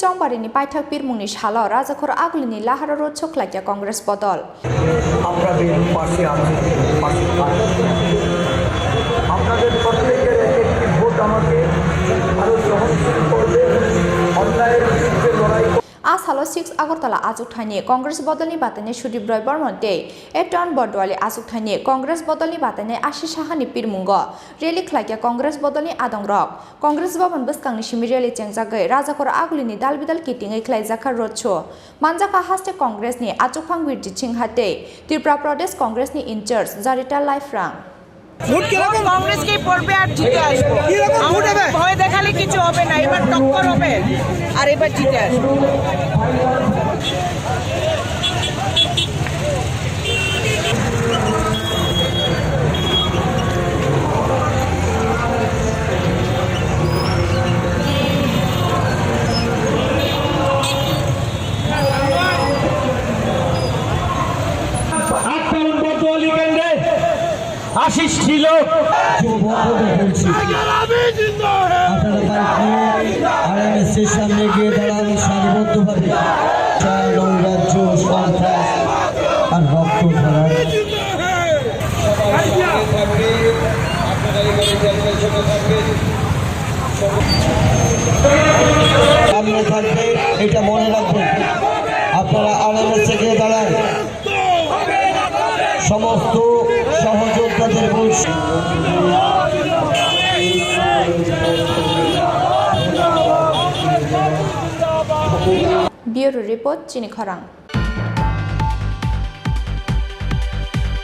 চংবারিনি পাইথাক বিরমুংনি সালাও রাজাখর আগুলিনি লাহারা road ছকলাইয়া Congress বদল আপনাদের পাশে আছে, পাশে থাকবে। আপনাদের প্রত্যেকের একটি ভোট আমাকে আরো সহনশীল করবে, অন্যায়ের বিরুদ্ধে লড়াই। আজ হালো 6 আগরতলা আজুক থাইনি কংগ্রেস বদলনি বাতানে সুদীপ রয় বর্মনতে এটন বড়দোয়ালি আজুক থাইনি কংগ্রেস বদলনি বাতানে আশিস সাহানি পিরমুঙ্গ রেলি খ্লাইয়া কংগ্রেস বদলনি আদং রক কংগ্রেস ভবন বসকাंनि सिमी रेली चेंजागै राजाखर आगुलिनि दालबिदाल किटिङै ख्लाइजाखा रोड शो मानजाखा हास्टे कংগ্রেসनि आचुकफां बिरजि सिंहाते त्रिपुरा प्रदेश कংগ্রেসनि इनचार्ज जारिता लाइफ्रां কংগ্রেসকেই পড়বে আর জিতে আসবো। আমরা ভয় দেখালে কিছু হবে না, এবার টক্কর হবে আর এবার জিতে আসবো। আশিস ছিল সামনে গিয়ে দাঁড়ান সারিবদ্ধভাবে রাজ্য সন্ত্রাস আর রক্ত ধরার সামনে থাকবে, এটা মনে রাখবেন। আপনারা আরামে গিয়ে দাঁড়ান, সমস্ত সহযোদ্ধাদের বলছি। ব্যুরো রিপোর্ট চিনি খরাং।